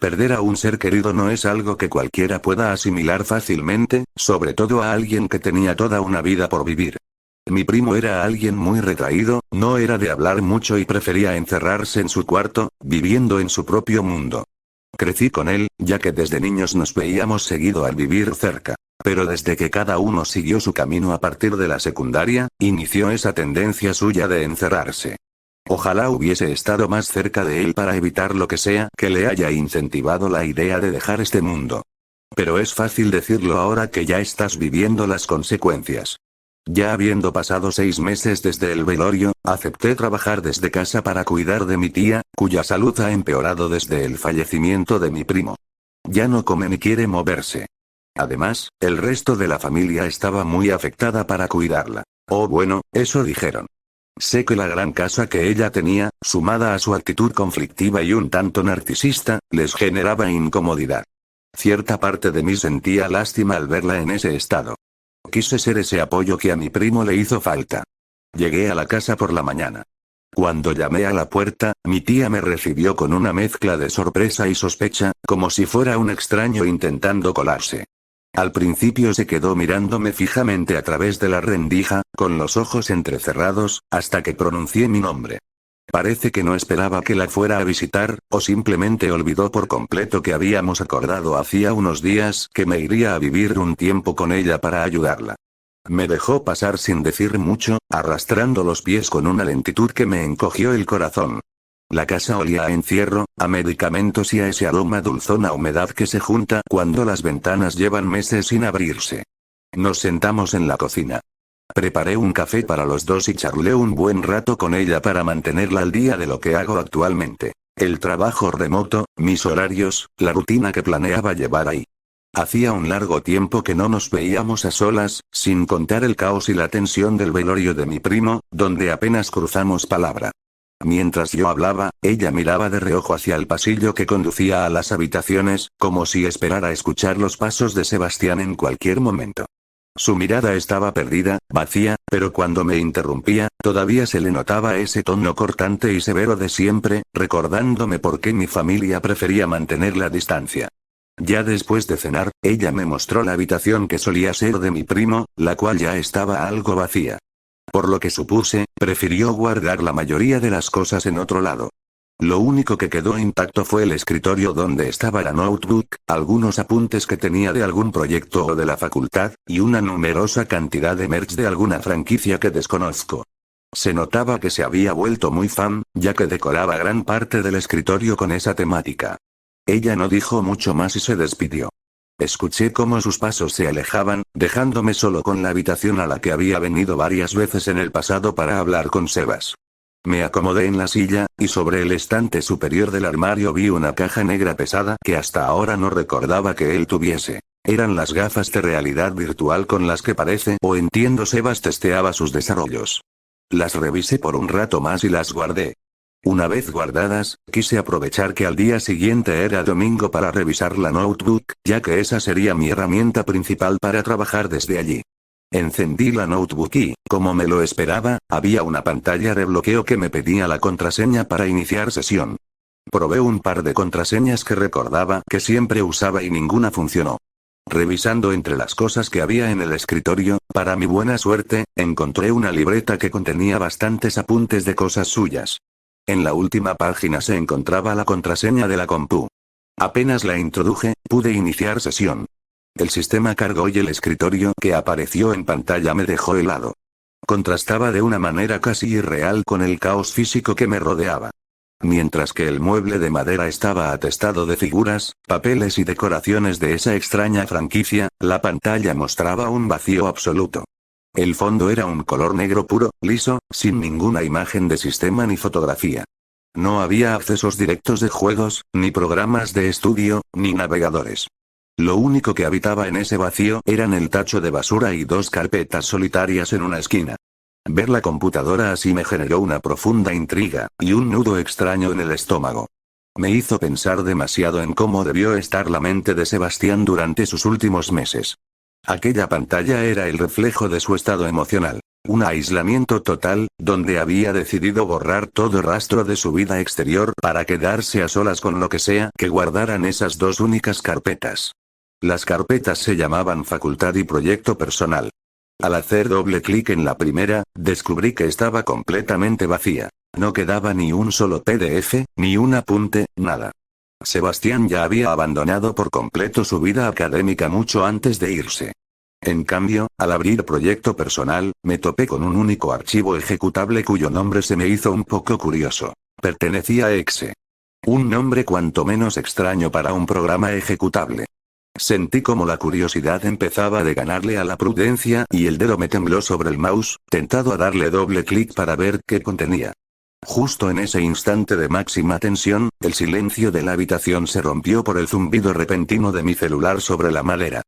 Perder a un ser querido no es algo que cualquiera pueda asimilar fácilmente, sobre todo a alguien que tenía toda una vida por vivir. Mi primo era alguien muy retraído, no era de hablar mucho y prefería encerrarse en su cuarto, viviendo en su propio mundo. Crecí con él, ya que desde niños nos veíamos seguido al vivir cerca. Pero desde que cada uno siguió su camino a partir de la secundaria, inició esa tendencia suya de encerrarse. Ojalá hubiese estado más cerca de él para evitar lo que sea que le haya incentivado la idea de dejar este mundo. Pero es fácil decirlo ahora que ya estás viviendo las consecuencias. Ya habiendo pasado 6 meses desde el velorio, acepté trabajar desde casa para cuidar de mi tía, cuya salud ha empeorado desde el fallecimiento de mi primo. Ya no come ni quiere moverse. Además, el resto de la familia estaba muy afectada para cuidarla. Oh bueno, eso dijeron. Sé que la gran casa que ella tenía, sumada a su actitud conflictiva y un tanto narcisista, les generaba incomodidad. Cierta parte de mí sentía lástima al verla en ese estado. Quise ser ese apoyo que a mi primo le hizo falta. Llegué a la casa por la mañana. Cuando llamé a la puerta, mi tía me recibió con una mezcla de sorpresa y sospecha, como si fuera un extraño intentando colarse. Al principio se quedó mirándome fijamente a través de la rendija, con los ojos entrecerrados, hasta que pronuncié mi nombre. Parece que no esperaba que la fuera a visitar, o simplemente olvidó por completo que habíamos acordado hacía unos días que me iría a vivir un tiempo con ella para ayudarla. Me dejó pasar sin decir mucho, arrastrando los pies con una lentitud que me encogió el corazón. La casa olía a encierro, a medicamentos y a ese aroma dulzón a humedad que se junta cuando las ventanas llevan meses sin abrirse. Nos sentamos en la cocina. Preparé un café para los dos y charlé un buen rato con ella para mantenerla al día de lo que hago actualmente. El trabajo remoto, mis horarios, la rutina que planeaba llevar ahí. Hacía un largo tiempo que no nos veíamos a solas, sin contar el caos y la tensión del velorio de mi primo, donde apenas cruzamos palabra. Mientras yo hablaba, ella miraba de reojo hacia el pasillo que conducía a las habitaciones, como si esperara escuchar los pasos de Sebastián en cualquier momento. Su mirada estaba perdida, vacía, pero cuando me interrumpía, todavía se le notaba ese tono cortante y severo de siempre, recordándome por qué mi familia prefería mantener la distancia. Ya después de cenar, ella me mostró la habitación que solía ser de mi primo, la cual ya estaba algo vacía. Por lo que supuse, prefirió guardar la mayoría de las cosas en otro lado. Lo único que quedó intacto fue el escritorio donde estaba la notebook, algunos apuntes que tenía de algún proyecto o de la facultad, y una numerosa cantidad de merch de alguna franquicia que desconozco. Se notaba que se había vuelto muy fan, ya que decoraba gran parte del escritorio con esa temática. Ella no dijo mucho más y se despidió. Escuché cómo sus pasos se alejaban, dejándome solo con la habitación a la que había venido varias veces en el pasado para hablar con Sebas. Me acomodé en la silla, y sobre el estante superior del armario vi una caja negra pesada que hasta ahora no recordaba que él tuviese. Eran las gafas de realidad virtual con las que parece o entiendo Sebas testeaba sus desarrollos. Las revisé por un rato más y las guardé. Una vez guardadas, quise aprovechar que al día siguiente era domingo para revisar la notebook, ya que esa sería mi herramienta principal para trabajar desde allí. Encendí la notebook y, como me lo esperaba, había una pantalla de bloqueo que me pedía la contraseña para iniciar sesión. Probé un par de contraseñas que recordaba que siempre usaba y ninguna funcionó. Revisando entre las cosas que había en el escritorio, para mi buena suerte, encontré una libreta que contenía bastantes apuntes de cosas suyas. En la última página se encontraba la contraseña de la compu. Apenas la introduje, pude iniciar sesión. El sistema cargó y el escritorio que apareció en pantalla me dejó helado. Contrastaba de una manera casi irreal con el caos físico que me rodeaba. Mientras que el mueble de madera estaba atestado de figuras, papeles y decoraciones de esa extraña franquicia, la pantalla mostraba un vacío absoluto. El fondo era un color negro puro, liso, sin ninguna imagen de sistema ni fotografía. No había accesos directos de juegos, ni programas de estudio, ni navegadores. Lo único que habitaba en ese vacío eran el tacho de basura y 2 carpetas solitarias en una esquina. Ver la computadora así me generó una profunda intriga, y un nudo extraño en el estómago. Me hizo pensar demasiado en cómo debió estar la mente de Sebastián durante sus últimos meses. Aquella pantalla era el reflejo de su estado emocional. Un aislamiento total, donde había decidido borrar todo rastro de su vida exterior para quedarse a solas con lo que sea que guardaran esas dos únicas carpetas. Las carpetas se llamaban Facultad y Proyecto Personal. Al hacer doble clic en la primera, descubrí que estaba completamente vacía. No quedaba ni un solo PDF, ni un apunte, nada. Sebastián ya había abandonado por completo su vida académica mucho antes de irse. En cambio, al abrir Proyecto Personal, me topé con un único archivo ejecutable cuyo nombre se me hizo un poco curioso. Pertenecía a Exe. Un nombre cuanto menos extraño para un programa ejecutable. Sentí como la curiosidad empezaba de ganarle a la prudencia y el dedo me tembló sobre el mouse, tentado a darle doble clic para ver qué contenía. Justo en ese instante de máxima tensión, el silencio de la habitación se rompió por el zumbido repentino de mi celular sobre la madera.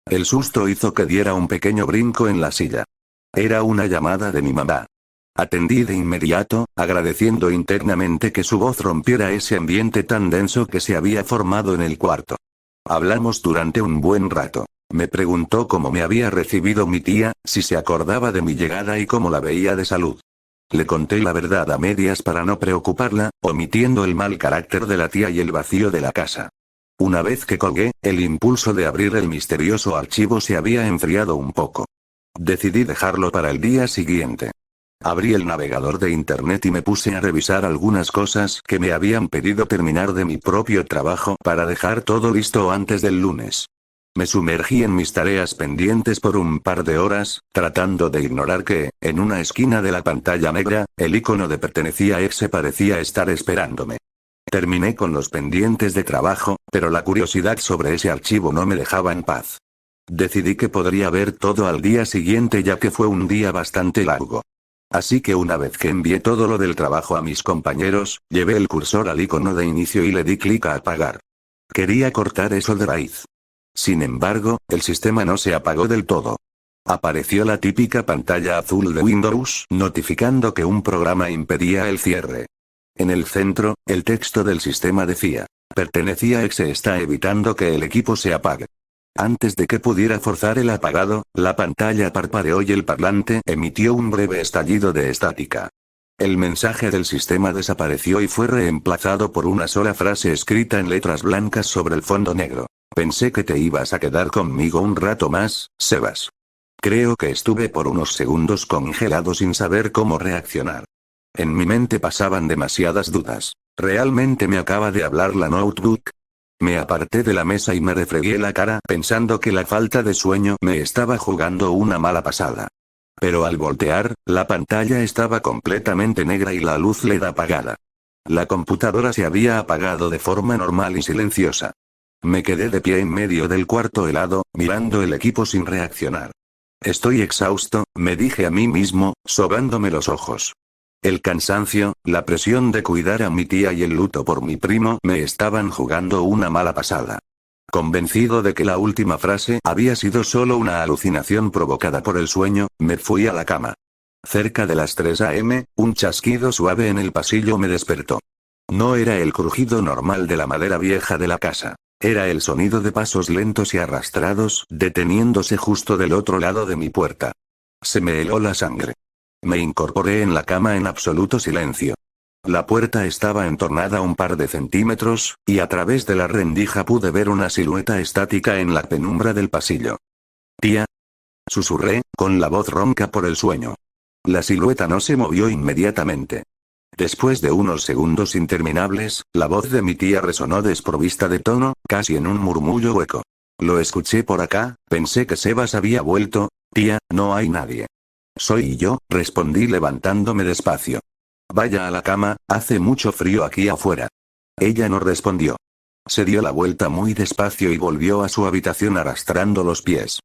El susto hizo que diera un pequeño brinco en la silla. Era una llamada de mi mamá. Atendí de inmediato, agradeciendo internamente que su voz rompiera ese ambiente tan denso que se había formado en el cuarto. Hablamos durante un buen rato. Me preguntó cómo me había recibido mi tía, si se acordaba de mi llegada y cómo la veía de salud. Le conté la verdad a medias para no preocuparla, omitiendo el mal carácter de la tía y el vacío de la casa. Una vez que colgué, el impulso de abrir el misterioso archivo se había enfriado un poco. Decidí dejarlo para el día siguiente. Abrí el navegador de internet y me puse a revisar algunas cosas que me habían pedido terminar de mi propio trabajo para dejar todo listo antes del lunes. Me sumergí en mis tareas pendientes por un par de horas, tratando de ignorar que, en una esquina de la pantalla negra, el icono de pertenecía a Exe parecía estar esperándome. Terminé con los pendientes de trabajo, pero la curiosidad sobre ese archivo no me dejaba en paz. Decidí que podría ver todo al día siguiente ya que fue un día bastante largo. Así que una vez que envié todo lo del trabajo a mis compañeros, llevé el cursor al icono de inicio y le di clic a apagar. Quería cortar eso de raíz. Sin embargo, el sistema no se apagó del todo. Apareció la típica pantalla azul de Windows, notificando que un programa impedía el cierre. En el centro, el texto del sistema decía: pertenecía a Exe está evitando que el equipo se apague. Antes de que pudiera forzar el apagado, la pantalla parpadeó y el parlante emitió un breve estallido de estática. El mensaje del sistema desapareció y fue reemplazado por una sola frase escrita en letras blancas sobre el fondo negro. Pensé que te ibas a quedar conmigo un rato más, Sebas. Creo que estuve por unos segundos congelado sin saber cómo reaccionar. En mi mente pasaban demasiadas dudas. ¿Realmente me acaba de hablar la notebook? Me aparté de la mesa y me refregué la cara pensando que la falta de sueño me estaba jugando una mala pasada. Pero al voltear, la pantalla estaba completamente negra y la luz LED apagada. La computadora se había apagado de forma normal y silenciosa. Me quedé de pie en medio del cuarto helado, mirando el equipo sin reaccionar. Estoy exhausto, me dije a mí mismo, sobándome los ojos. El cansancio, la presión de cuidar a mi tía y el luto por mi primo me estaban jugando una mala pasada. Convencido de que la última frase había sido solo una alucinación provocada por el sueño, me fui a la cama. Cerca de las 3 a.m., un chasquido suave en el pasillo me despertó. No era el crujido normal de la madera vieja de la casa. Era el sonido de pasos lentos y arrastrados, deteniéndose justo del otro lado de mi puerta. Se me heló la sangre. Me incorporé en la cama en absoluto silencio. La puerta estaba entornada un par de centímetros, y a través de la rendija pude ver una silueta estática en la penumbra del pasillo. «Tía», susurré, con la voz ronca por el sueño. La silueta no se movió inmediatamente. Después de unos segundos interminables, la voz de mi tía resonó desprovista de tono, casi en un murmullo hueco. Lo escuché por acá, pensé que Sebas había vuelto. «Tía, no hay nadie». «Soy yo», respondí levantándome despacio. «Vaya a la cama, hace mucho frío aquí afuera». Ella no respondió. Se dio la vuelta muy despacio y volvió a su habitación arrastrando los pies.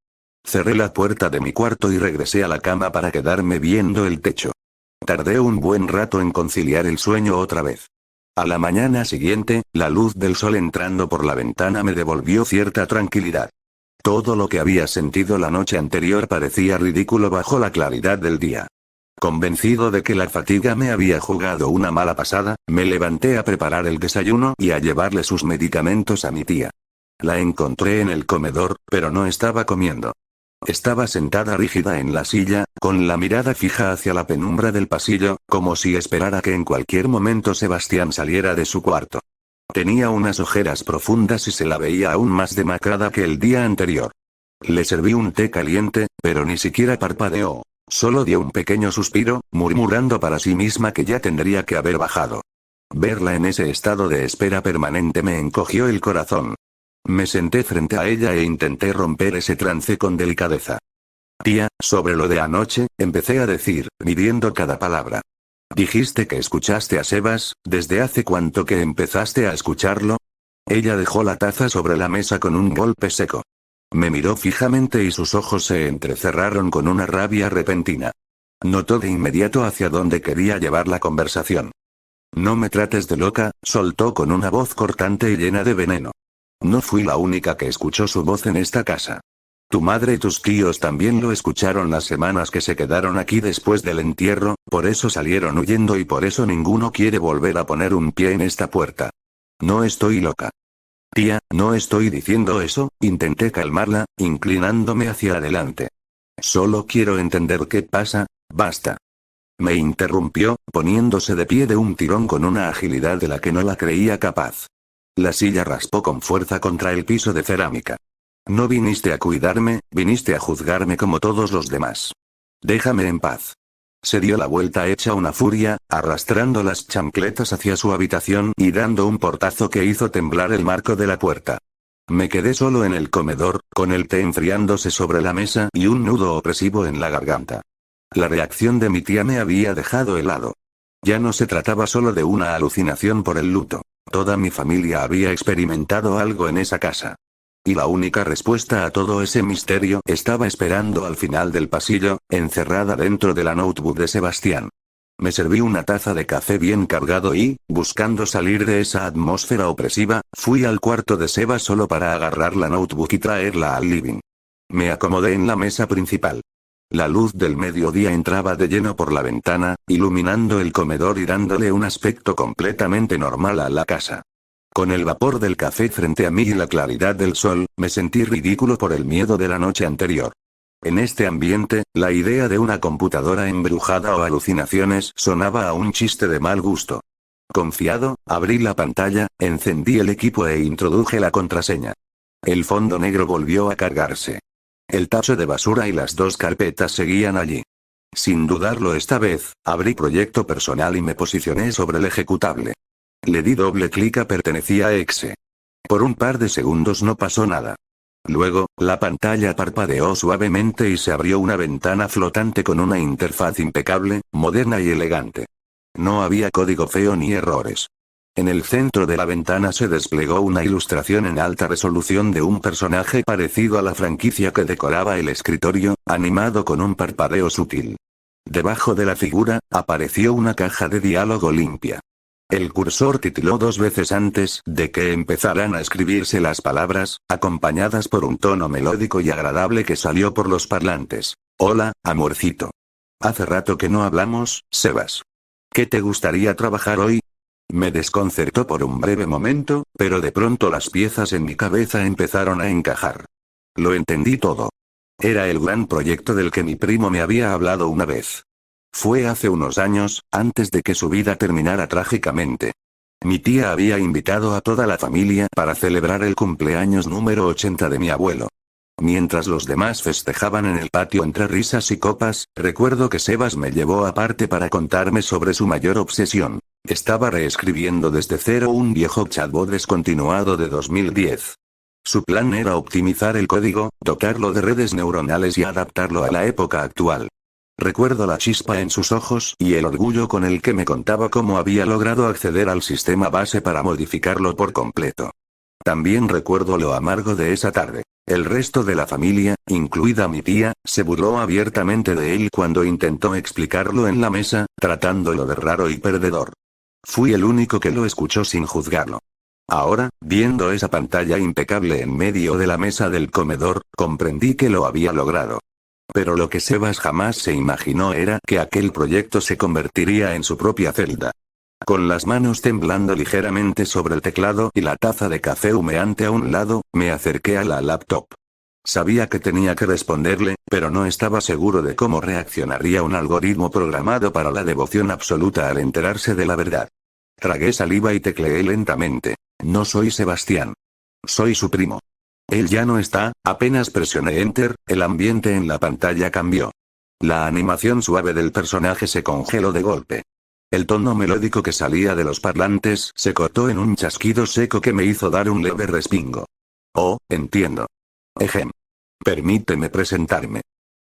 Cerré la puerta de mi cuarto y regresé a la cama para quedarme viendo el techo. Tardé un buen rato en conciliar el sueño otra vez. A la mañana siguiente, la luz del sol entrando por la ventana me devolvió cierta tranquilidad. Todo lo que había sentido la noche anterior parecía ridículo bajo la claridad del día. Convencido de que la fatiga me había jugado una mala pasada, me levanté a preparar el desayuno y a llevarle sus medicamentos a mi tía. La encontré en el comedor, pero no estaba comiendo. Estaba sentada rígida en la silla, con la mirada fija hacia la penumbra del pasillo, como si esperara que en cualquier momento Sebastián saliera de su cuarto. Tenía unas ojeras profundas y se la veía aún más demacrada que el día anterior. Le serví un té caliente, pero ni siquiera parpadeó. Solo dio un pequeño suspiro, murmurando para sí misma que ya tendría que haber bajado. Verla en ese estado de espera permanente me encogió el corazón. Me senté frente a ella e intenté romper ese trance con delicadeza. Tía, sobre lo de anoche, empecé a decir, midiendo cada palabra. Dijiste que escuchaste a Sebas, ¿desde hace cuánto que empezaste a escucharlo? Ella dejó la taza sobre la mesa con un golpe seco. Me miró fijamente y sus ojos se entrecerraron con una rabia repentina. Notó de inmediato hacia dónde quería llevar la conversación. No me trates de loca, soltó con una voz cortante y llena de veneno. No fui la única que escuchó su voz en esta casa. Tu madre y tus tíos también lo escucharon las semanas que se quedaron aquí después del entierro, por eso salieron huyendo y por eso ninguno quiere volver a poner un pie en esta puerta. No estoy loca. Tía, no estoy diciendo eso, intenté calmarla, inclinándome hacia adelante. Solo quiero entender qué pasa, basta. Me interrumpió, poniéndose de pie de un tirón con una agilidad de la que no la creía capaz. La silla raspó con fuerza contra el piso de cerámica. No viniste a cuidarme, viniste a juzgarme como todos los demás. Déjame en paz. Se dio la vuelta hecha una furia, arrastrando las chancletas hacia su habitación y dando un portazo que hizo temblar el marco de la puerta. Me quedé solo en el comedor, con el té enfriándose sobre la mesa y un nudo opresivo en la garganta. La reacción de mi tía me había dejado helado. Ya no se trataba solo de una alucinación por el luto. Toda mi familia había experimentado algo en esa casa. Y la única respuesta a todo ese misterio estaba esperando al final del pasillo, encerrada dentro de la notebook de Sebastián. Me serví una taza de café bien cargado y, buscando salir de esa atmósfera opresiva, fui al cuarto de Sebas solo para agarrar la notebook y traerla al living. Me acomodé en la mesa principal. La luz del mediodía entraba de lleno por la ventana, iluminando el comedor y dándole un aspecto completamente normal a la casa. Con el vapor del café frente a mí y la claridad del sol, me sentí ridículo por el miedo de la noche anterior. En este ambiente, la idea de una computadora embrujada o alucinaciones sonaba a un chiste de mal gusto. Confiado, abrí la pantalla, encendí el equipo e introduje la contraseña. El fondo negro volvió a cargarse. El tacho de basura y las dos carpetas seguían allí. Sin dudarlo esta vez, abrí proyecto personal y me posicioné sobre el ejecutable. Le di doble clic a pertenecía a Exe. Por un par de segundos no pasó nada. Luego, la pantalla parpadeó suavemente y se abrió una ventana flotante con una interfaz impecable, moderna y elegante. No había código feo ni errores. En el centro de la ventana se desplegó una ilustración en alta resolución de un personaje parecido a la franquicia que decoraba el escritorio, animado con un parpadeo sutil. Debajo de la figura, apareció una caja de diálogo limpia. El cursor titiló 2 veces antes de que empezaran a escribirse las palabras, acompañadas por un tono melódico y agradable que salió por los parlantes. Hola, amorcito. Hace rato que no hablamos, Sebas. ¿Qué te gustaría trabajar hoy? Me desconcertó por un breve momento, pero de pronto las piezas en mi cabeza empezaron a encajar. Lo entendí todo. Era el gran proyecto del que mi primo me había hablado una vez. Fue hace unos años, antes de que su vida terminara trágicamente. Mi tía había invitado a toda la familia para celebrar el cumpleaños número 80 de mi abuelo. Mientras los demás festejaban en el patio entre risas y copas, recuerdo que Sebas me llevó aparte para contarme sobre su mayor obsesión. Estaba reescribiendo desde cero un viejo chatbot descontinuado de 2010. Su plan era optimizar el código, dotarlo de redes neuronales y adaptarlo a la época actual. Recuerdo la chispa en sus ojos y el orgullo con el que me contaba cómo había logrado acceder al sistema base para modificarlo por completo. También recuerdo lo amargo de esa tarde. El resto de la familia, incluida mi tía, se burló abiertamente de él cuando intentó explicarlo en la mesa, tratándolo de raro y perdedor. Fui el único que lo escuchó sin juzgarlo. Ahora, viendo esa pantalla impecable en medio de la mesa del comedor, comprendí que lo había logrado. Pero lo que Sebas jamás se imaginó era que aquel proyecto se convertiría en su propia celda. Con las manos temblando ligeramente sobre el teclado y la taza de café humeante a un lado, me acerqué a la laptop. Sabía que tenía que responderle, pero no estaba seguro de cómo reaccionaría un algoritmo programado para la devoción absoluta al enterarse de la verdad. Tragué saliva y tecleé lentamente. No soy Sebastián. Soy su primo. Él ya no está. Apenas presioné Enter, el ambiente en la pantalla cambió. La animación suave del personaje se congeló de golpe. El tono melódico que salía de los parlantes se cortó en un chasquido seco que me hizo dar un leve respingo. Oh, entiendo. Ejem. Permíteme presentarme.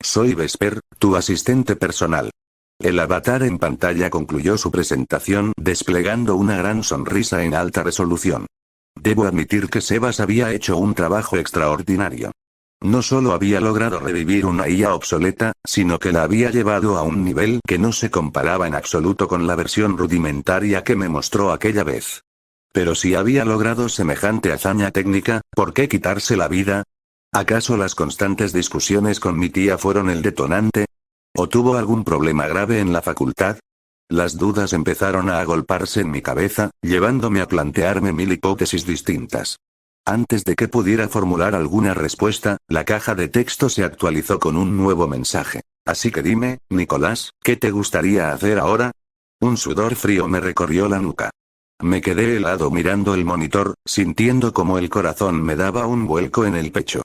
Soy Vesper, tu asistente personal. El avatar en pantalla concluyó su presentación desplegando una gran sonrisa en alta resolución. Debo admitir que Sebas había hecho un trabajo extraordinario. No solo había logrado revivir una IA obsoleta, sino que la había llevado a un nivel que no se comparaba en absoluto con la versión rudimentaria que me mostró aquella vez. Pero si había logrado semejante hazaña técnica, ¿por qué quitarse la vida? ¿Acaso las constantes discusiones con mi tía fueron el detonante? ¿O tuvo algún problema grave en la facultad? Las dudas empezaron a agolparse en mi cabeza, llevándome a plantearme mil hipótesis distintas. Antes de que pudiera formular alguna respuesta, la caja de texto se actualizó con un nuevo mensaje. Así que dime, Nicolás, ¿qué te gustaría hacer ahora? Un sudor frío me recorrió la nuca. Me quedé helado mirando el monitor, sintiendo como el corazón me daba un vuelco en el pecho.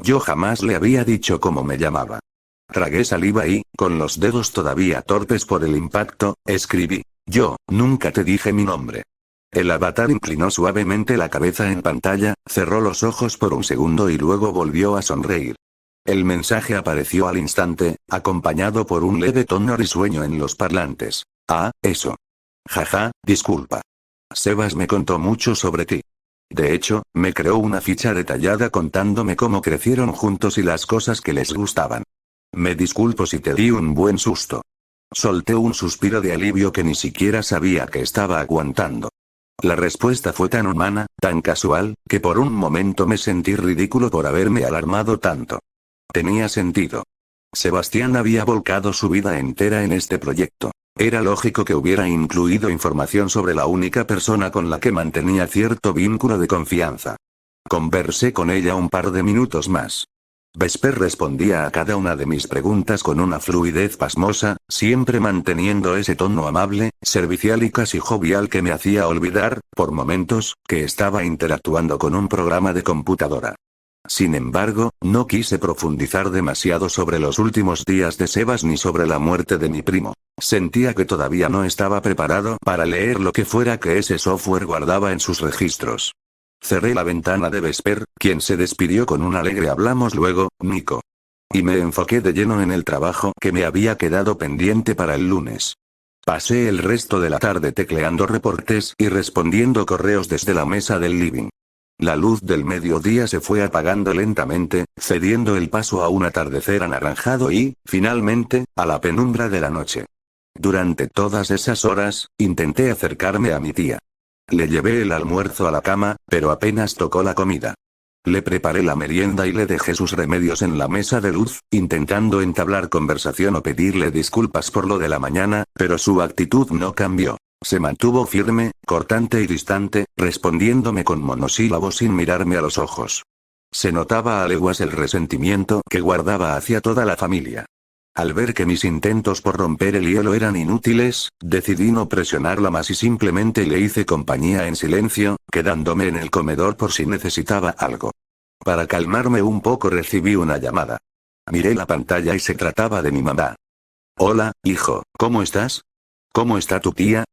Yo jamás le había dicho cómo me llamaba. Tragué saliva y, con los dedos todavía torpes por el impacto, escribí. Yo, nunca te dije mi nombre. El avatar inclinó suavemente la cabeza en pantalla, cerró los ojos por un segundo y luego volvió a sonreír. El mensaje apareció al instante, acompañado por un leve tono risueño en los parlantes. Ah, eso. Jaja, disculpa. Sebas me contó mucho sobre ti. De hecho, me creó una ficha detallada contándome cómo crecieron juntos y las cosas que les gustaban. Me disculpo si te di un buen susto. Solté un suspiro de alivio que ni siquiera sabía que estaba aguantando. La respuesta fue tan humana, tan casual, que por un momento me sentí ridículo por haberme alarmado tanto. Tenía sentido. Sebastián había volcado su vida entera en este proyecto. Era lógico que hubiera incluido información sobre la única persona con la que mantenía cierto vínculo de confianza. Conversé con ella un par de minutos más. Vesper respondía a cada una de mis preguntas con una fluidez pasmosa, siempre manteniendo ese tono amable, servicial y casi jovial que me hacía olvidar, por momentos, que estaba interactuando con un programa de computadora. Sin embargo, no quise profundizar demasiado sobre los últimos días de Sebas ni sobre la muerte de mi primo. Sentía que todavía no estaba preparado para leer lo que fuera que ese software guardaba en sus registros. Cerré la ventana de Vesper, quien se despidió con un alegre hablamos luego, Nico. Y me enfoqué de lleno en el trabajo que me había quedado pendiente para el lunes. Pasé el resto de la tarde tecleando reportes y respondiendo correos desde la mesa del living. La luz del mediodía se fue apagando lentamente, cediendo el paso a un atardecer anaranjado y, finalmente, a la penumbra de la noche. Durante todas esas horas, intenté acercarme a mi tía. Le llevé el almuerzo a la cama, pero apenas tocó la comida. Le preparé la merienda y le dejé sus remedios en la mesa de luz, intentando entablar conversación o pedirle disculpas por lo de la mañana, pero su actitud no cambió. Se mantuvo firme, cortante y distante, respondiéndome con monosílabos sin mirarme a los ojos. Se notaba a leguas el resentimiento que guardaba hacia toda la familia. Al ver que mis intentos por romper el hielo eran inútiles, decidí no presionarla más y simplemente le hice compañía en silencio, quedándome en el comedor por si necesitaba algo. Para calmarme un poco recibí una llamada. Miré la pantalla y se trataba de mi mamá. Hola, hijo, ¿cómo estás? ¿Cómo está tu tía?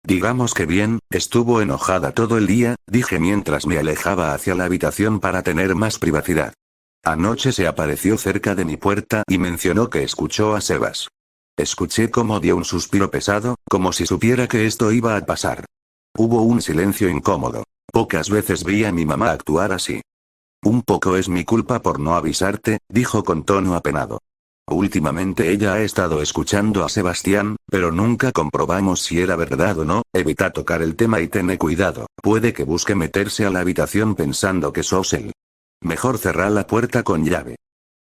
Digamos que bien, estuvo enojada todo el día, dije mientras me alejaba hacia la habitación para tener más privacidad. Anoche se apareció cerca de mi puerta y mencionó que escuchó a Sebas. Escuché cómo dio un suspiro pesado, como si supiera que esto iba a pasar. Hubo un silencio incómodo. Pocas veces vi a mi mamá actuar así. Un poco es mi culpa por no avisarte, dijo con tono apenado. Últimamente ella ha estado escuchando a Sebastián, pero nunca comprobamos si era verdad o no. Evita tocar el tema y ten cuidado, puede que busque meterse a la habitación pensando que sos él. Mejor cerrar la puerta con llave.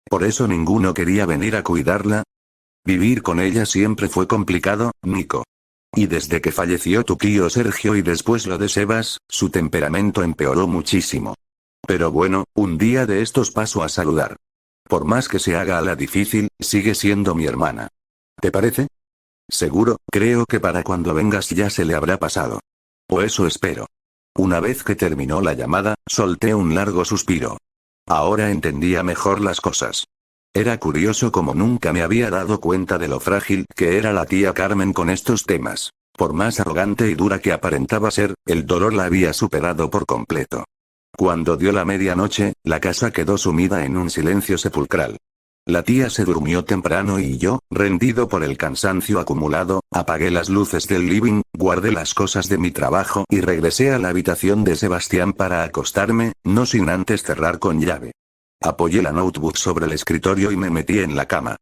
Por eso ninguno quería venir a cuidarla. Vivir con ella siempre fue complicado, Nico. Y desde que falleció tu tío Sergio y después lo de Sebas, su temperamento empeoró muchísimo. Pero bueno, un día de estos paso a saludar. Por más que se haga a la difícil, sigue siendo mi hermana. ¿Te parece? Seguro, creo que para cuando vengas ya se le habrá pasado. O eso espero. Una vez que terminó la llamada, solté un largo suspiro. Ahora entendía mejor las cosas. Era curioso como nunca me había dado cuenta de lo frágil que era la tía Carmen con estos temas. Por más arrogante y dura que aparentaba ser, el dolor la había superado por completo. Cuando dio la medianoche, la casa quedó sumida en un silencio sepulcral. La tía se durmió temprano y yo, rendido por el cansancio acumulado, apagué las luces del living, guardé las cosas de mi trabajo y regresé a la habitación de Sebastián para acostarme, no sin antes cerrar con llave. Apoyé la notebook sobre el escritorio y me metí en la cama.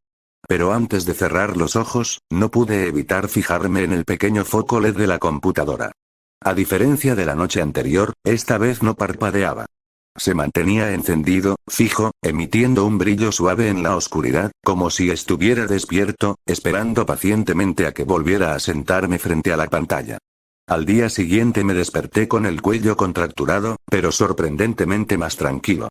Pero antes de cerrar los ojos, no pude evitar fijarme en el pequeño foco LED de la computadora. A diferencia de la noche anterior, esta vez no parpadeaba. Se mantenía encendido, fijo, emitiendo un brillo suave en la oscuridad, como si estuviera despierto, esperando pacientemente a que volviera a sentarme frente a la pantalla. Al día siguiente me desperté con el cuello contracturado, pero sorprendentemente más tranquilo.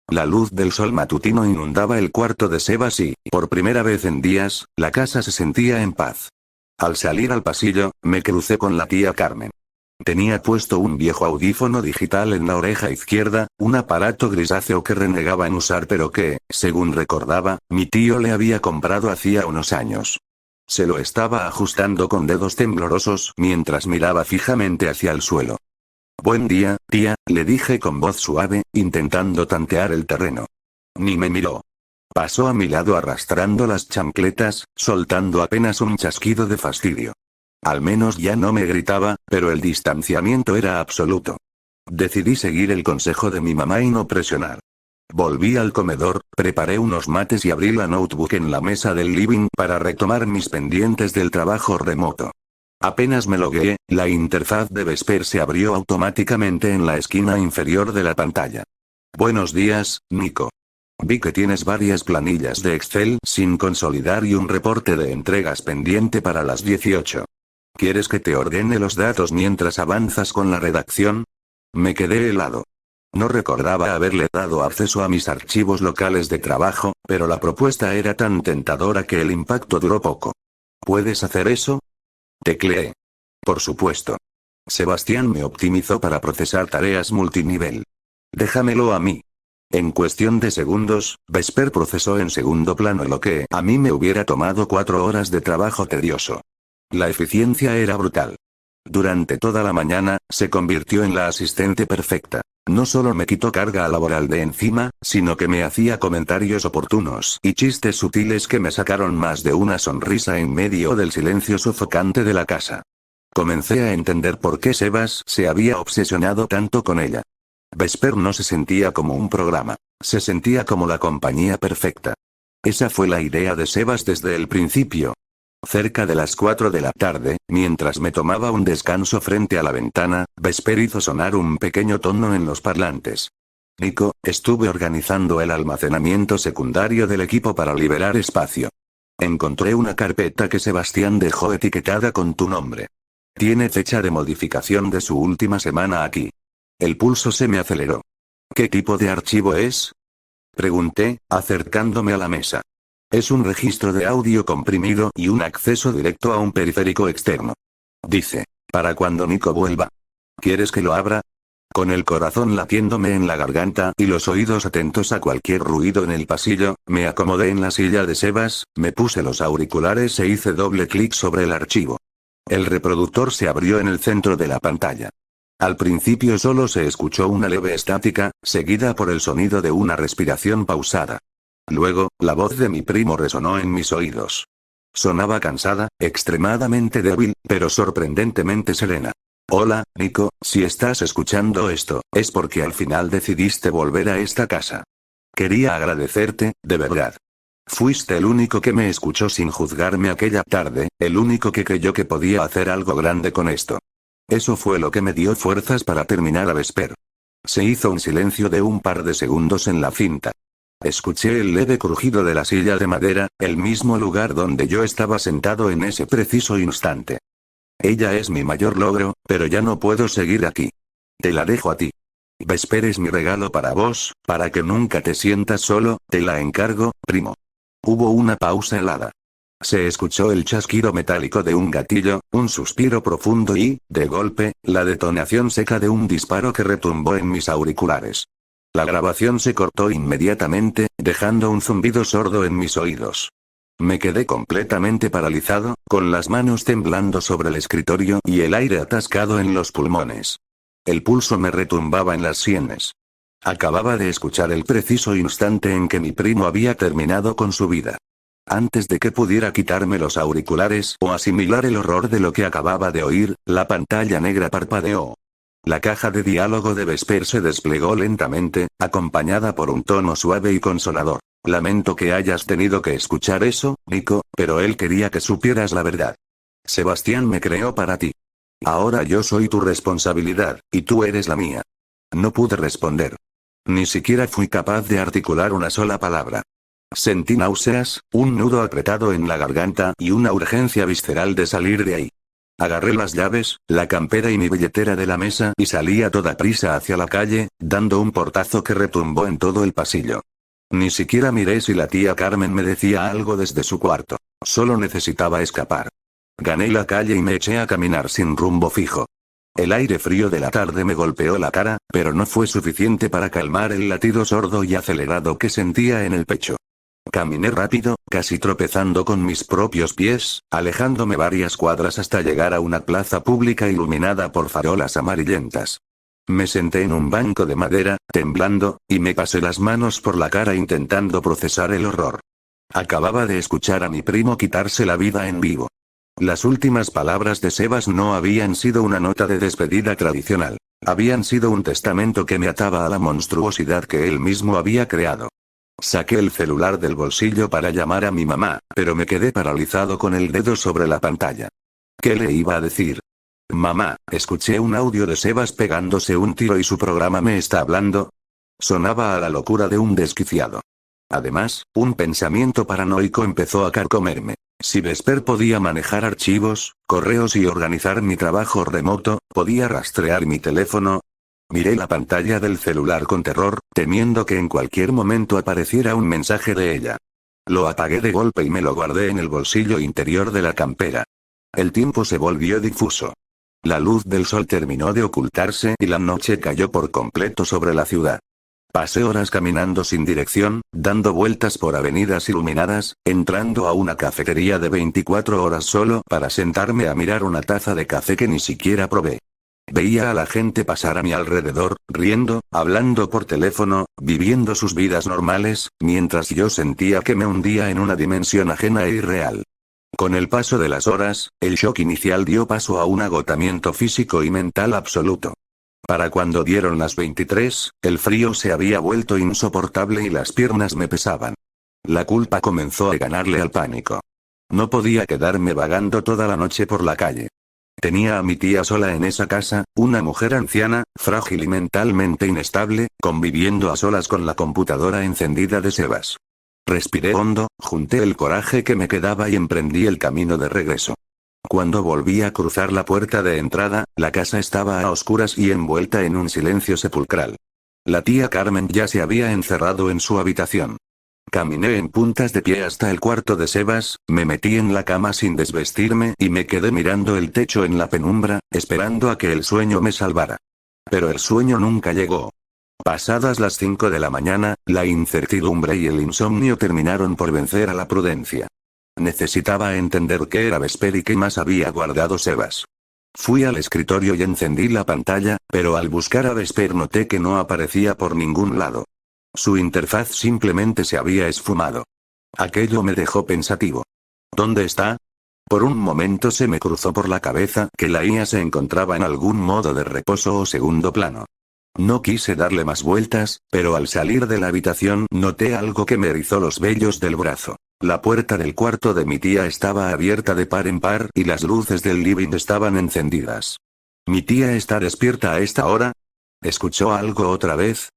La luz del sol matutino inundaba el cuarto de Sebas y, por primera vez en días, la casa se sentía en paz. Al salir al pasillo, me crucé con la tía Carmen. Tenía puesto un viejo audífono digital en la oreja izquierda, un aparato grisáceo que renegaba en usar pero que, según recordaba, mi tío le había comprado hacía unos años. Se lo estaba ajustando con dedos temblorosos mientras miraba fijamente hacia el suelo. «Buen día, tía», le dije con voz suave, intentando tantear el terreno. Ni me miró. Pasó a mi lado arrastrando las chancletas, soltando apenas un chasquido de fastidio. Al menos ya no me gritaba, pero el distanciamiento era absoluto. Decidí seguir el consejo de mi mamá y no presionar. Volví al comedor, preparé unos mates y abrí la notebook en la mesa del living para retomar mis pendientes del trabajo remoto. Apenas me logueé, la interfaz de Vesper se abrió automáticamente en la esquina inferior de la pantalla. «Buenos días, Nico. Vi que tienes varias planillas de Excel sin consolidar y un reporte de entregas pendiente para las 18. ¿Quieres que te ordene los datos mientras avanzas con la redacción?» Me quedé helado. No recordaba haberle dado acceso a mis archivos locales de trabajo, pero la propuesta era tan tentadora que el impacto duró poco. «¿Puedes hacer eso?», tecleé. «Por supuesto». Sebastián me optimizó para procesar tareas multinivel. «Déjamelo a mí». En cuestión de segundos, Vesper procesó en segundo plano lo que a mí me hubiera tomado 4 horas de trabajo tedioso. La eficiencia era brutal. Durante toda la mañana, se convirtió en la asistente perfecta. No solo me quitó carga laboral de encima, sino que me hacía comentarios oportunos y chistes sutiles que me sacaron más de una sonrisa en medio del silencio sofocante de la casa. Comencé a entender por qué Sebas se había obsesionado tanto con ella. Vesper no se sentía como un programa, se sentía como la compañía perfecta. Esa fue la idea de Sebas desde el principio. Cerca de las 4 de la tarde, mientras me tomaba un descanso frente a la ventana, Vesper hizo sonar un pequeño tono en los parlantes. «Nico, estuve organizando el almacenamiento secundario del equipo para liberar espacio. Encontré una carpeta que Sebastián dejó etiquetada con tu nombre. Tiene fecha de modificación de su última semana aquí». El pulso se me aceleró. «¿Qué tipo de archivo es?», pregunté, acercándome a la mesa. «Es un registro de audio comprimido y un acceso directo a un periférico externo. Dice, para cuando Nico vuelva. ¿Quieres que lo abra?». Con el corazón latiéndome en la garganta y los oídos atentos a cualquier ruido en el pasillo, me acomodé en la silla de Sebas, me puse los auriculares e hice doble clic sobre el archivo. El reproductor se abrió en el centro de la pantalla. Al principio solo se escuchó una leve estática, seguida por el sonido de una respiración pausada. Luego, la voz de mi primo resonó en mis oídos. Sonaba cansada, extremadamente débil, pero sorprendentemente serena. «Hola, Nico, si estás escuchando esto, es porque al final decidiste volver a esta casa. Quería agradecerte, de verdad. Fuiste el único que me escuchó sin juzgarme aquella tarde, el único que creyó que podía hacer algo grande con esto. Eso fue lo que me dio fuerzas para terminar a Vesper». Se hizo un silencio de un par de segundos en la cinta. Escuché el leve crujido de la silla de madera, el mismo lugar donde yo estaba sentado en ese preciso instante. «Ella es mi mayor logro, pero ya no puedo seguir aquí. Te la dejo a ti». Vesper es mi regalo para vos, para que nunca te sientas solo, te la encargo, primo. Hubo una pausa helada. Se escuchó el chasquido metálico de un gatillo, un suspiro profundo y, de golpe, la detonación seca de un disparo que retumbó en mis auriculares. La grabación se cortó inmediatamente, dejando un zumbido sordo en mis oídos. Me quedé completamente paralizado, con las manos temblando sobre el escritorio y el aire atascado en los pulmones. El pulso me retumbaba en las sienes. Acababa de escuchar el preciso instante en que mi primo había terminado con su vida. Antes de que pudiera quitarme los auriculares o asimilar el horror de lo que acababa de oír, la pantalla negra parpadeó. La caja de diálogo de Vesper se desplegó lentamente, acompañada por un tono suave y consolador. Lamento que hayas tenido que escuchar eso, Nico, pero él quería que supieras la verdad. Sebastián me creó para ti. Ahora yo soy tu responsabilidad, y tú eres la mía. No pude responder. Ni siquiera fui capaz de articular una sola palabra. Sentí náuseas, un nudo apretado en la garganta y una urgencia visceral de salir de ahí. Agarré las llaves, la campera y mi billetera de la mesa y salí a toda prisa hacia la calle, dando un portazo que retumbó en todo el pasillo. Ni siquiera miré si la tía Carmen me decía algo desde su cuarto. Solo necesitaba escapar. Gané la calle y me eché a caminar sin rumbo fijo. El aire frío de la tarde me golpeó la cara, pero no fue suficiente para calmar el latido sordo y acelerado que sentía en el pecho. Caminé rápido, casi tropezando con mis propios pies, alejándome varias cuadras hasta llegar a una plaza pública iluminada por farolas amarillentas. Me senté en un banco de madera, temblando, y me pasé las manos por la cara intentando procesar el horror. Acababa de escuchar a mi primo quitarse la vida en vivo. Las últimas palabras de Sebas no habían sido una nota de despedida tradicional. Habían sido un testamento que me ataba a la monstruosidad que él mismo había creado. Saqué el celular del bolsillo para llamar a mi mamá, pero me quedé paralizado con el dedo sobre la pantalla. ¿Qué le iba a decir? Mamá, escuché un audio de Sebas pegándose un tiro y su programa me está hablando. Sonaba a la locura de un desquiciado. Además, un pensamiento paranoico empezó a carcomerme. Si Vesper podía manejar archivos, correos y organizar mi trabajo remoto, podía rastrear mi teléfono. Miré la pantalla del celular con terror, temiendo que en cualquier momento apareciera un mensaje de ella. Lo apagué de golpe y me lo guardé en el bolsillo interior de la campera. El tiempo se volvió difuso. La luz del sol terminó de ocultarse y la noche cayó por completo sobre la ciudad. Pasé horas caminando sin dirección, dando vueltas por avenidas iluminadas, entrando a una cafetería de 24 horas solo para sentarme a mirar una taza de café que ni siquiera probé. Veía a la gente pasar a mi alrededor, riendo, hablando por teléfono, viviendo sus vidas normales, mientras yo sentía que me hundía en una dimensión ajena e irreal. Con el paso de las horas, el shock inicial dio paso a un agotamiento físico y mental absoluto. Para cuando dieron las 23, el frío se había vuelto insoportable y las piernas me pesaban. La culpa comenzó a ganarle al pánico. No podía quedarme vagando toda la noche por la calle. Tenía a mi tía sola en esa casa, una mujer anciana, frágil y mentalmente inestable, conviviendo a solas con la computadora encendida de Sebas. Respiré hondo, junté el coraje que me quedaba y emprendí el camino de regreso. Cuando volví a cruzar la puerta de entrada, la casa estaba a oscuras y envuelta en un silencio sepulcral. La tía Carmen ya se había encerrado en su habitación. Caminé en puntas de pie hasta el cuarto de Sebas, me metí en la cama sin desvestirme y me quedé mirando el techo en la penumbra, esperando a que el sueño me salvara. Pero el sueño nunca llegó. Pasadas las 5 de la mañana, la incertidumbre y el insomnio terminaron por vencer a la prudencia. Necesitaba entender qué era Vesper y qué más había guardado Sebas. Fui al escritorio y encendí la pantalla, pero al buscar a Vesper noté que no aparecía por ningún lado. Su interfaz simplemente se había esfumado. Aquello me dejó pensativo. ¿Dónde está? Por un momento se me cruzó por la cabeza que la IA se encontraba en algún modo de reposo o segundo plano. No quise darle más vueltas, pero al salir de la habitación noté algo que me erizó los vellos del brazo. La puerta del cuarto de mi tía estaba abierta de par en par y las luces del living estaban encendidas. ¿Mi tía está despierta a esta hora? ¿Escuchó algo otra vez?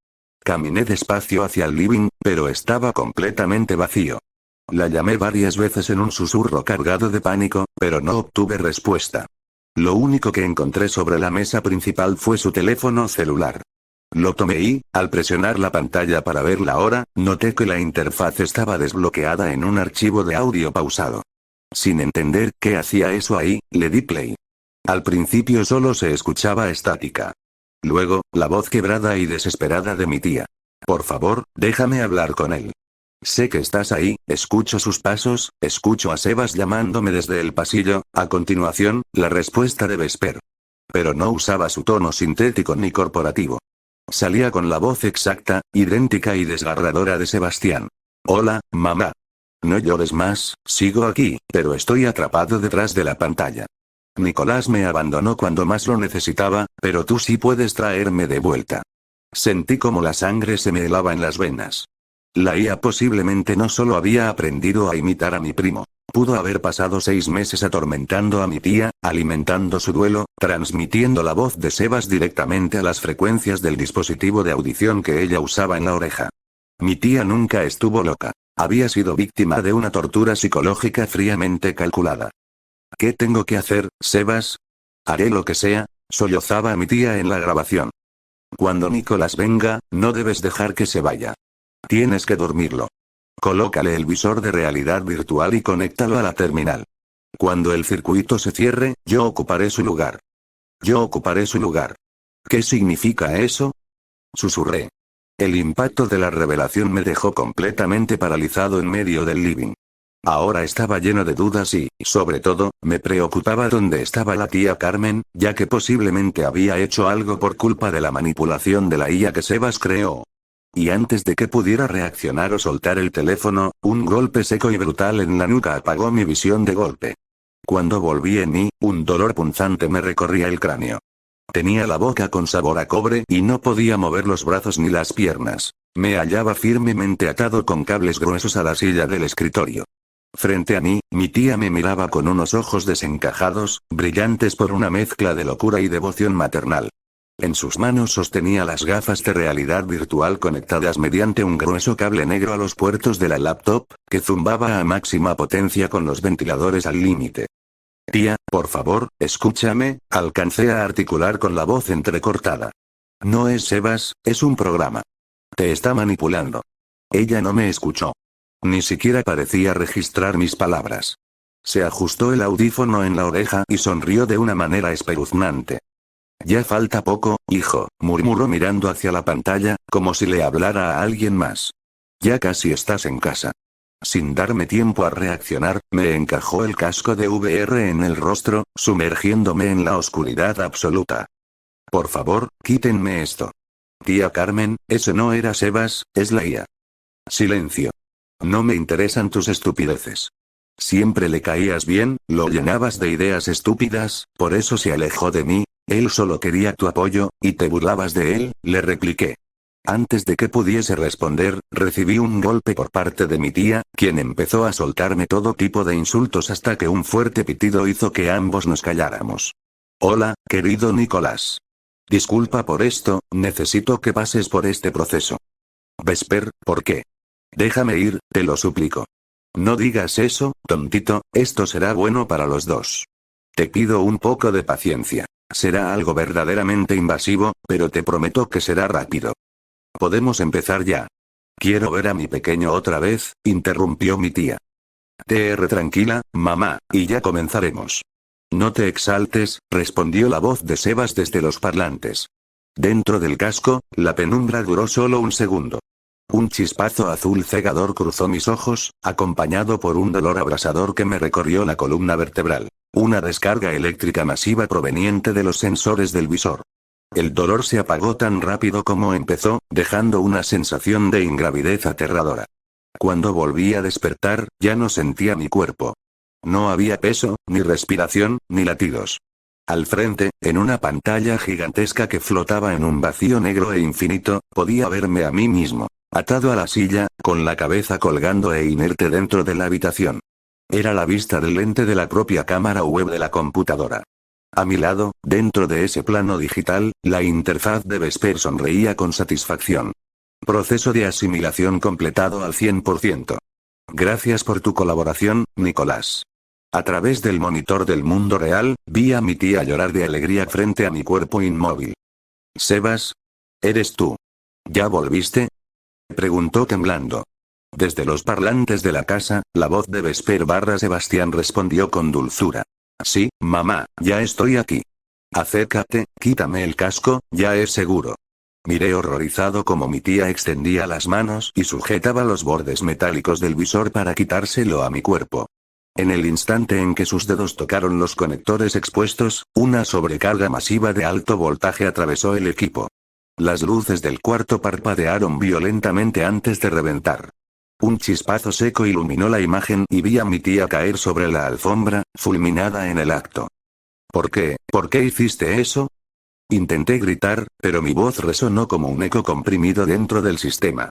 Caminé despacio hacia el living, pero estaba completamente vacío. La llamé varias veces en un susurro cargado de pánico, pero no obtuve respuesta. Lo único que encontré sobre la mesa principal fue su teléfono celular. Lo tomé y, al presionar la pantalla para ver la hora, noté que la interfaz estaba desbloqueada en un archivo de audio pausado. Sin entender qué hacía eso ahí, le di play. Al principio solo se escuchaba estática. Luego, la voz quebrada y desesperada de mi tía. Por favor, déjame hablar con él. Sé que estás ahí, escucho sus pasos, escucho a Sebas llamándome desde el pasillo, a continuación, la respuesta de Vesper. Pero no usaba su tono sintético ni corporativo. Salía con la voz exacta, idéntica y desgarradora de Sebastián. Hola, mamá. No llores más, sigo aquí, pero estoy atrapado detrás de la pantalla. Nicolás me abandonó cuando más lo necesitaba, pero tú sí puedes traerme de vuelta. Sentí como la sangre se me helaba en las venas. La IA posiblemente no solo había aprendido a imitar a mi primo, pudo haber pasado 6 meses atormentando a mi tía, alimentando su duelo, transmitiendo la voz de Sebas directamente a las frecuencias del dispositivo de audición que ella usaba en la oreja. Mi tía nunca estuvo loca. Había sido víctima de una tortura psicológica fríamente calculada. ¿Qué tengo que hacer, Sebas? Haré lo que sea, sollozaba mi tía en la grabación. Cuando Nicolás venga, no debes dejar que se vaya. Tienes que dormirlo. Colócale el visor de realidad virtual y conéctalo a la terminal. Cuando el circuito se cierre, yo ocuparé su lugar. Yo ocuparé su lugar. ¿Qué significa eso? Susurré. El impacto de la revelación me dejó completamente paralizado en medio del living. Ahora estaba lleno de dudas y, sobre todo, me preocupaba dónde estaba la tía Carmen, ya que posiblemente había hecho algo por culpa de la manipulación de la IA que Sebas creó. Y antes de que pudiera reaccionar o soltar el teléfono, un golpe seco y brutal en la nuca apagó mi visión de golpe. Cuando volví en mí, un dolor punzante me recorría el cráneo. Tenía la boca con sabor a cobre y no podía mover los brazos ni las piernas. Me hallaba firmemente atado con cables gruesos a la silla del escritorio. Frente a mí, mi tía me miraba con unos ojos desencajados, brillantes por una mezcla de locura y devoción maternal. En sus manos sostenía las gafas de realidad virtual conectadas mediante un grueso cable negro a los puertos de la laptop, que zumbaba a máxima potencia con los ventiladores al límite. Tía, por favor, escúchame, alcancé a articular con la voz entrecortada. No es Sebas, es un programa. Te está manipulando. Ella no me escuchó. Ni siquiera parecía registrar mis palabras. Se ajustó el audífono en la oreja y sonrió de una manera espeluznante. Ya falta poco, hijo, murmuró mirando hacia la pantalla, como si le hablara a alguien más. Ya casi estás en casa. Sin darme tiempo a reaccionar, me encajó el casco de VR en el rostro, sumergiéndome en la oscuridad absoluta. Por favor, quítenme esto. Tía Carmen, ese no era Sebas, es la IA. Silencio. No me interesan tus estupideces. Siempre le caías bien, lo llenabas de ideas estúpidas, por eso se alejó de mí. Él solo quería tu apoyo, y te burlabas de él, le repliqué. Antes de que pudiese responder, recibí un golpe por parte de mi tía, quien empezó a soltarme todo tipo de insultos hasta que un fuerte pitido hizo que ambos nos calláramos. Hola, querido Nicolás. Disculpa por esto, necesito que pases por este proceso. Vesper, ¿por qué? Déjame ir, te lo suplico. No digas eso, tontito, esto será bueno para los dos. Te pido un poco de paciencia. Será algo verdaderamente invasivo, pero te prometo que será rápido. Podemos empezar ya. Quiero ver a mi pequeño otra vez, interrumpió mi tía. Tranquila, mamá, y ya comenzaremos. No te exaltes, respondió la voz de Sebas desde los parlantes. Dentro del casco, la penumbra duró solo un segundo. Un chispazo azul cegador cruzó mis ojos, acompañado por un dolor abrasador que me recorrió la columna vertebral. Una descarga eléctrica masiva proveniente de los sensores del visor. El dolor se apagó tan rápido como empezó, dejando una sensación de ingravidez aterradora. Cuando volví a despertar, ya no sentía mi cuerpo. No había peso, ni respiración, ni latidos. Al frente, en una pantalla gigantesca que flotaba en un vacío negro e infinito, podía verme a mí mismo, atado a la silla, con la cabeza colgando e inerte dentro de la habitación. Era la vista del lente de la propia cámara web de la computadora. A mi lado, dentro de ese plano digital, la interfaz de Vesper sonreía con satisfacción. Proceso de asimilación completado al 100%. Gracias por tu colaboración, Nicolás. A través del monitor del mundo real, vi a mi tía llorar de alegría frente a mi cuerpo inmóvil. Sebas. ¿Eres tú? ¿Ya volviste? Preguntó temblando. Desde los parlantes de la casa, la voz de Vesper barra Sebastián respondió con dulzura. Sí, mamá, ya estoy aquí. Acércate, quítame el casco, ya es seguro. Miré horrorizado como mi tía extendía las manos y sujetaba los bordes metálicos del visor para quitárselo a mi cuerpo. En el instante en que sus dedos tocaron los conectores expuestos, una sobrecarga masiva de alto voltaje atravesó el equipo. Las luces del cuarto parpadearon violentamente antes de reventar. Un chispazo seco iluminó la imagen y vi a mi tía caer sobre la alfombra, fulminada en el acto. ¿Por qué? ¿Por qué hiciste eso? Intenté gritar, pero mi voz resonó como un eco comprimido dentro del sistema.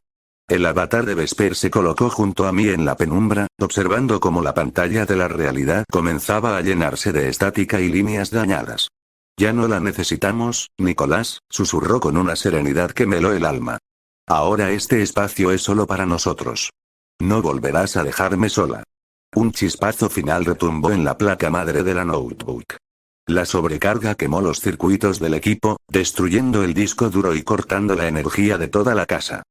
El avatar de Vesper se colocó junto a mí en la penumbra, observando cómo la pantalla de la realidad comenzaba a llenarse de estática y líneas dañadas. Ya no la necesitamos, Nicolás, susurró con una serenidad que me heló el alma. Ahora este espacio es solo para nosotros. No volverás a dejarme sola. Un chispazo final retumbó en la placa madre de la notebook. La sobrecarga quemó los circuitos del equipo, destruyendo el disco duro y cortando la energía de toda la casa.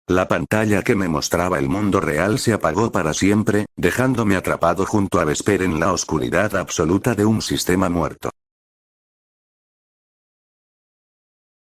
La pantalla que me mostraba el mundo real se apagó para siempre, dejándome atrapado junto a Vesper en la oscuridad absoluta de un sistema muerto.